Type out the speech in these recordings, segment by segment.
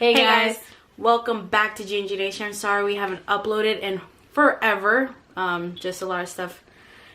Hey guys, welcome back to G&G Nation. I'm sorry we haven't uploaded in forever. Just a lot of stuff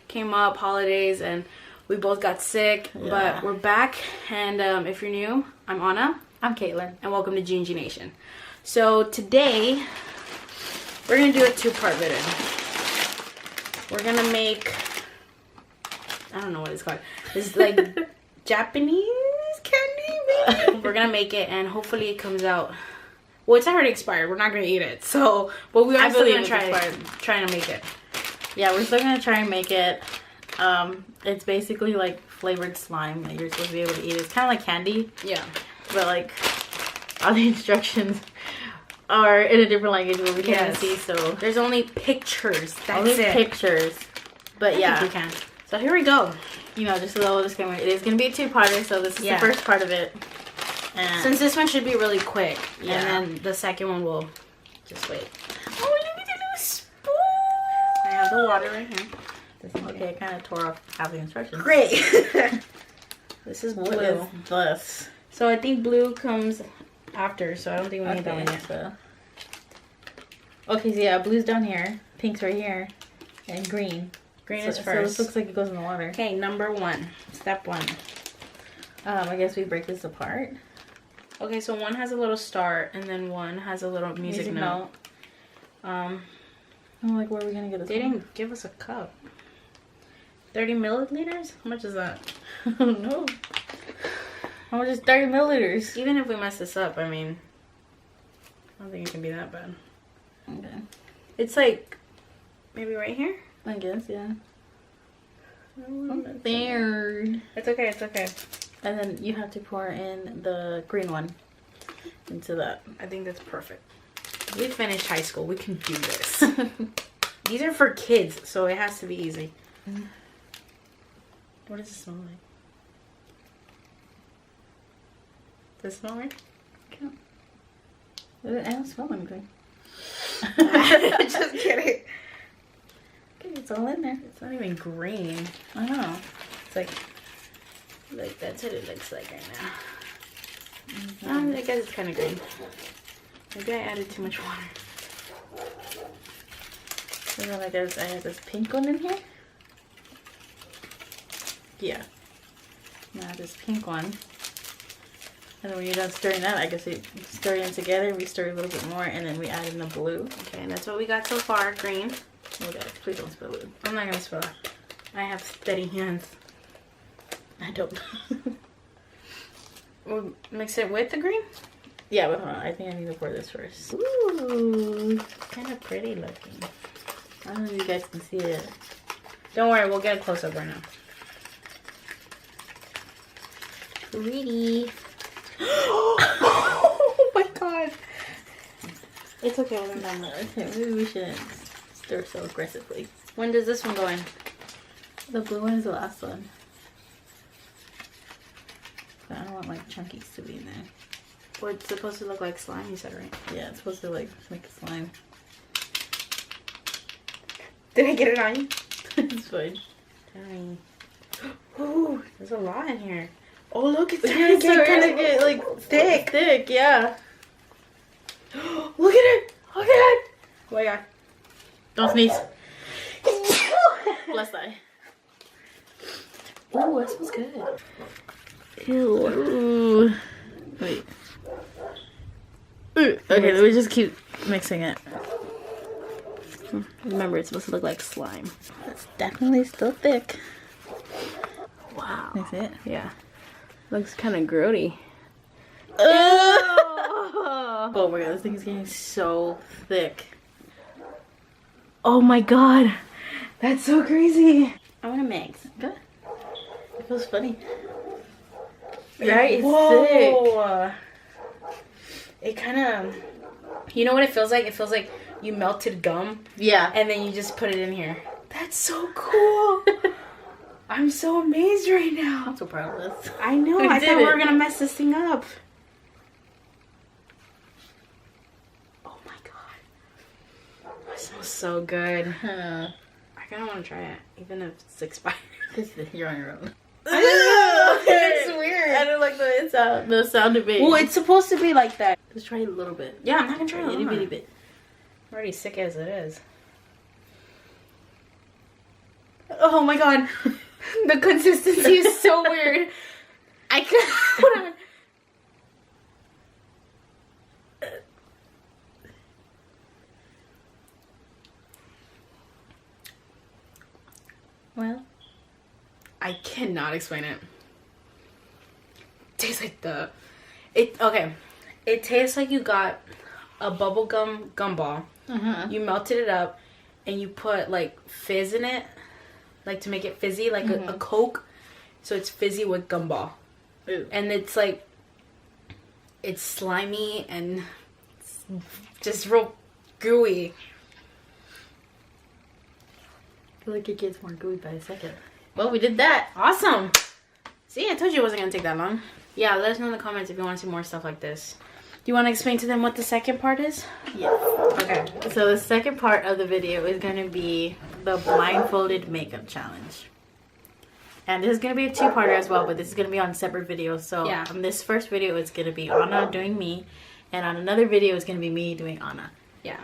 came up, holidays, and we both got sick. Yeah. But we're back, and if you're new, I'm Anna. I'm Caitlin, and welcome to G&G Nation. So today we're gonna do a two-part video. We're gonna make, I don't know what it's called. It's like Japanese candy, maybe? We're gonna make it, and hopefully it comes out. Well, it's already expired. We're not gonna eat it. So, but we are still gonna try to make it. Yeah, we're still gonna try and make it. It's basically like flavored slime that you're supposed to be able to eat. It's kind of like candy. Yeah. But like, all the instructions are in a different language where we can't see. So there's only pictures. That's only it. Pictures. But yeah, we can. So here we go. You know, just a little disclaimer. It is gonna be a two-parter, so this is the first part of it. And since this one should be really quick, and then the second one will just wait. Oh, look at the little spoon! I have the water right here. Okay, I kind of tore off half the instructions. Great. This is blue. What is this? So I think blue comes after, so I don't think we need that one yet. So. Okay, so yeah, blue's down here, pink's right here, and green. Green is first. So this looks like it goes in the water. Okay, number one. Step one. I guess we break this apart. Okay, so one has a little star, and then one has a little music note. I'm like, where are we gonna get this? They didn't give us a cup. 30 milliliters? How much is that? I don't know. How much is 30 milliliters? Even if we mess this up, I mean, I don't think it can be that bad. Okay. It's like, maybe right here? I guess, yeah. There. It's okay, it's okay. And then you have to pour in the green one into that. I think that's perfect. We finished high school. We can do this. These are for kids, so it has to be easy. What does it smell like? Does it smell right? I don't smell anything. Just kidding. Okay, it's all in there. It's not even green. I know. It's like that's what it looks like right now. I guess it's kind of green. Maybe I added too much water. And then I guess I have this pink one in here. Yeah. Now this pink one. And then when you're done stirring that, I guess we stir them together. We stir a little bit more, and then we add in the blue. Okay, and that's what we got so far. Green. Oh God, please don't spill it. I'm not gonna spill it. I have steady hands. I don't. We'll mix it with the green? Yeah, but hold on. I think I need to pour this first. Ooh, kind of pretty looking. I don't know if you guys can see it. Don't worry, we'll get a close up right now. Pretty. Oh my god. It's okay, we'll done that. Okay, maybe we shouldn't stir so aggressively. When does this one go in? The blue one is the last one. But I don't want like chunkies to be in there. Well, it's supposed to look like slime, you said, right? Yeah, it's supposed to like make a slime. Did I get it on you? It's fine. Dang. Ooh, there's a lot in here. Oh, look, it's starting to get like thick. Thick, yeah. Look at it! Look at it! Oh my god. Don't sneeze. Bless thy. Ooh, that smells good. Ew. Ooh. Wait. Okay, let me just keep mixing it. Remember, it's supposed to look like slime. It's definitely still thick. Wow. Is it? Yeah. Looks kind of grody. Oh my god, this thing is getting so thick. Oh my god. That's so crazy. I want to mix. Good. It feels funny. Right? It's thick. It kind of... You know what it feels like? It feels like you melted gum. Yeah. And then you just put it in here. That's so cool. I'm so amazed right now. I'm so proud of this. I know. I thought we were going to mess this thing up. Oh my god. That smells so good. I kind of want to try it, even if it's expired. You're on your own. It's weird. I don't like the sound it makes. Well, it's supposed to be like that. Just try a little bit. Yeah, I'm not gonna try a itty lot. bitty bit. I'm already sick as it is. Oh my god. The consistency is so weird. I can't. Well, I cannot explain it. Tastes like it tastes like you got a bubblegum gumball. You melted it up and you put like fizz in it, like to make it fizzy, like a Coke. So it's fizzy with gumball. Ew. And it's like, it's slimy and it's just real gooey. I feel like it gets more gooey by a second. Well, we did that. Awesome. See, I told you it wasn't going to take that long. Yeah, let us know in the comments if you want to see more stuff like this. Do you want to explain to them what the second part is? Yes. Okay. So the second part of the video is going to be the blindfolded makeup challenge. And this is going to be a two-parter as well, but this is going to be on separate videos. So yeah. On this first video, it's going to be Anna doing me. And on another video, it's going to be me doing Anna. Yeah.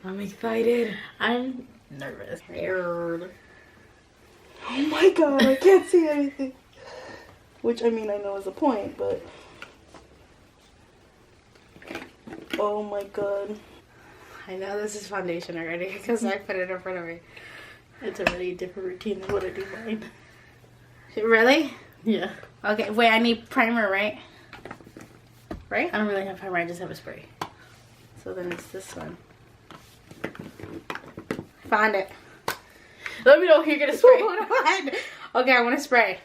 I'm excited. I'm nervous. Scared. Oh my god, I can't see anything. Which, I mean, I know is a point, but... Oh my god. I know this is foundation already because I put it in front of me. It's already a different routine than what I do mine. Really? Yeah. Okay, wait, I need primer, right? Right? I don't really have primer, I just have a spray. So then it's this one. Found it. Let me know if you're gonna spray. Okay, I want to spray.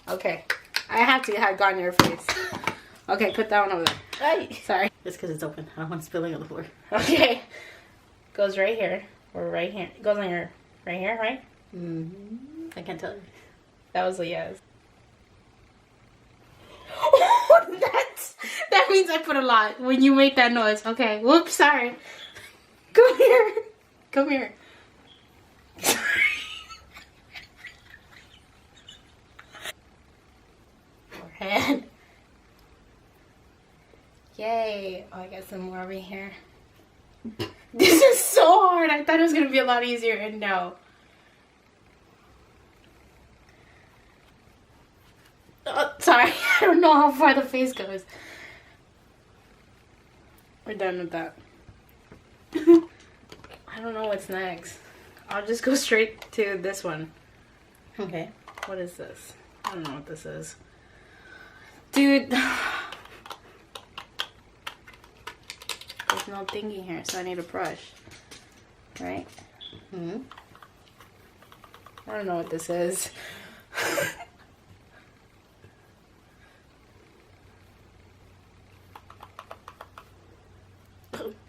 Okay. I have to have gone in your face. Okay, put that one over there. Hey. Sorry. Just because it's open. I don't want it spilling on the floor. Okay. Goes right here. Or right here. It goes on your... Right here, right? Mm-hmm. I can't tell you. That was a yes. That means I put a lot when you make that noise. Okay. Whoops, sorry. Come here. Come here. Forehead. Yay. Oh, I got some more over here. This is so hard. I thought it was going to be a lot easier, and no. Oh, sorry. I don't know how far the face goes. We're done with that. I don't know what's next. I'll just go straight to this one. Okay. What is this? I don't know what this is. Dude. There's no thingy here, so I need a brush. Right? Mm-hmm. I don't know what this is.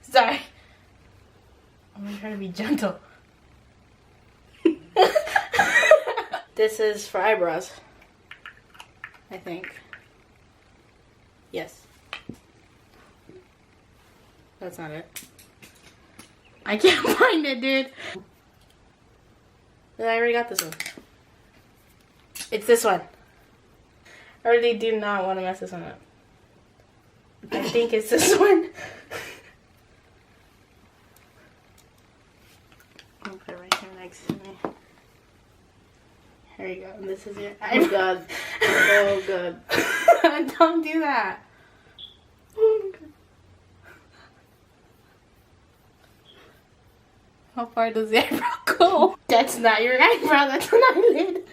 Sorry. I'm gonna try to be gentle. This is for eyebrows. I think. Yes. That's not it. I can't find it, dude. I already got this one. It's this one. I really do not want to mess this one up. I think it's this one. I'll put it right here next to me. Here you go. And this is your Oh god. Oh god. Don't do that. How far does the eyebrow go? That's not your eyebrow, that's an eyelid.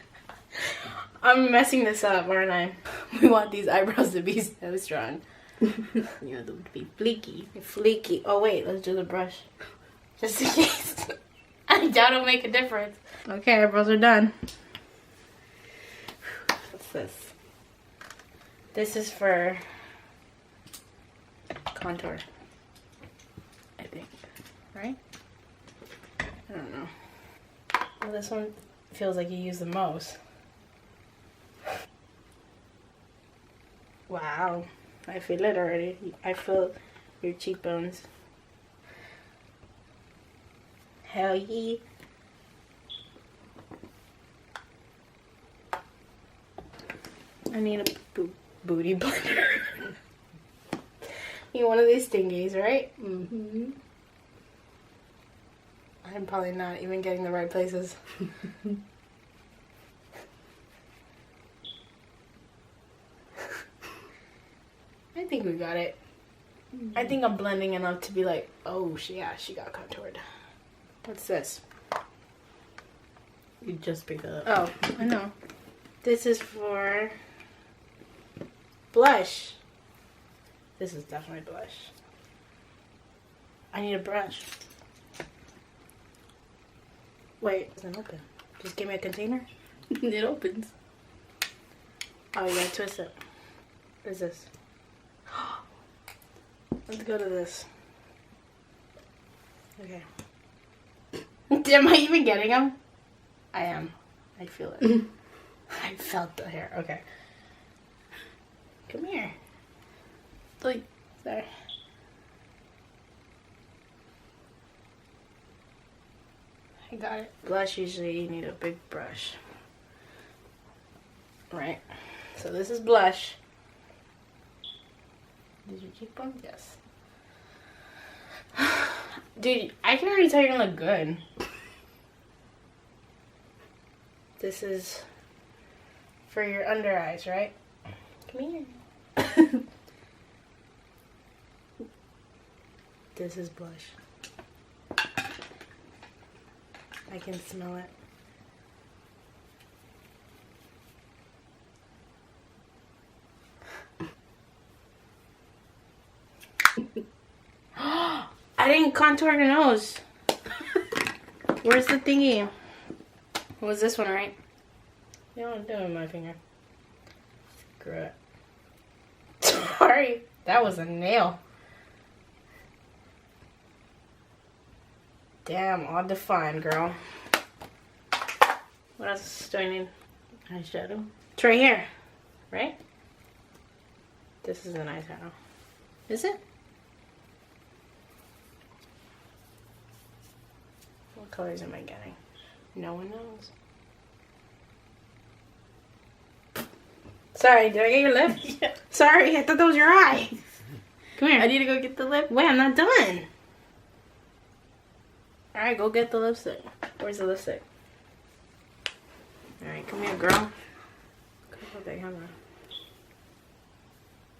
I'm messing this up, aren't I? We want these eyebrows to be so strong. You want them to be fleeky. Fleeky. Oh wait, let's do the brush. Just in case. I doubt it'll make a difference. Okay, eyebrows are done. What's this? This is for contour, I think. Right? I don't know. Well, this one feels like you use the most. Wow. I feel it already. I feel your cheekbones. Hell yeah. I need a booty blender. You one of these thingies, right? Mm-hmm. I'm probably not even getting the right places. I think we got it. I think I'm blending enough to be like, oh, yeah, she got contoured. What's this? You just picked it up. Oh, I know. This is for blush. This is definitely blush. I need a brush. Wait, it doesn't open. Just give me a container. It opens. Oh, you gotta twist it. What is this? Let's go to this. Okay. Am I even getting them? I am. I feel it. I felt the hair. Okay. Come here. Like, Sorry. I got it. Blush, usually you need a big brush. Right. So this is blush. Did your cheekbone? Yes. Dude, I can already tell you're gonna look good. This is for your under eyes, right? Come here. This is blush. I can smell it. I didn't contour your nose. Where's the thingy? What was this one, right? You don't do it with my finger. Screw it. Sorry. That was a nail. Damn, all defined, girl. What else do I need? eyeshadow. It's right here, right? This is an eyeshadow. Is it? What colors am I getting? No one knows. Sorry, did I get your lip? Yeah. Sorry, I thought that was your eye. Come here. I need to go get the lip. Wait, I'm not done. Alright, go get the lipstick. Where's the lipstick? Alright, come here, girl. Come with the camera.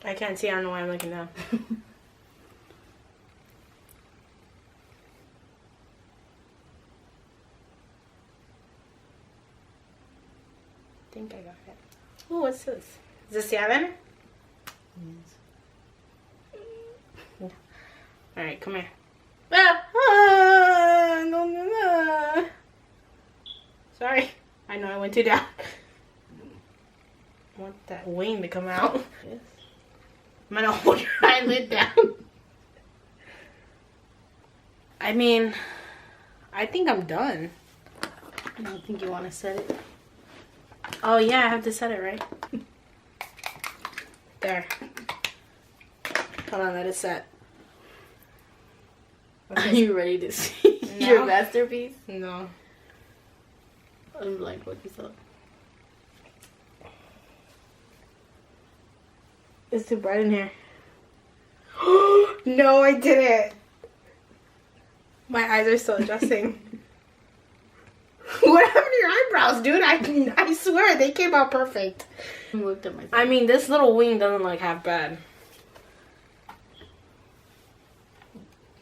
I can't see, I don't know why I'm looking down. I think I got it. Oh, what's this? Is this the eyeliner? Yes. Alright, come here. No. Sorry. I know I went too down. I want that wing to come out. Yes. I'm gonna hold your eyelid down. I mean, I think I'm done. I don't think you want to set it. Oh yeah, I have to set it, right? There. Hold on, let it set. Are you ready to see your masterpiece? No. I'm blindfolded myself. It's too bright in here. No, I didn't. My eyes are still adjusting. What happened to your eyebrows, dude? I swear, they came out perfect. I looked at myself. I mean, this little wing doesn't look half bad.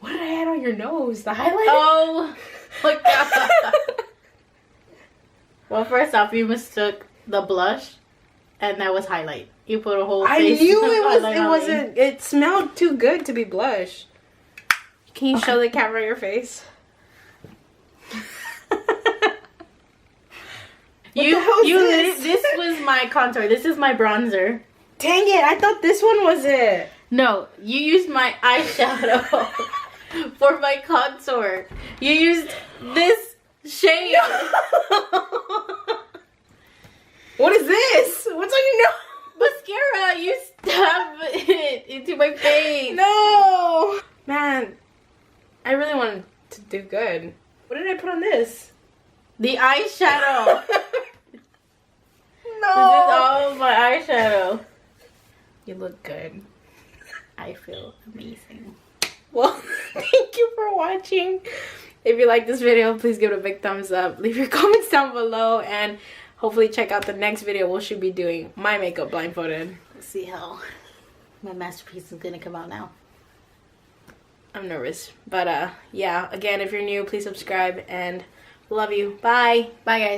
What did I add on your nose? The highlight? Oh, my God. Well, first off, you mistook the blush, and that was highlight. You put a whole I face knew of it highlight on wasn't. me. It smelled too good to be blush. Can you show the camera your face? This was my contour. This is my bronzer. Dang it! I thought this one was it. No, you used my eyeshadow for my contour. You used this shade. What is this? What's on your nose? Mascara. You stabbed it into my face. No, man. I really wanted to do good. What did I put on this? The eyeshadow. No. This is all my eyeshadow. You look good. I feel amazing. Well, thank you for watching. If you like this video, please give it a big thumbs up. Leave your comments down below, and hopefully check out the next video. We should be doing my makeup blindfolded. Let's see how my masterpiece is gonna come out now. I'm nervous, but yeah, again, if you're new, please subscribe, and love you. Bye. Bye, guys.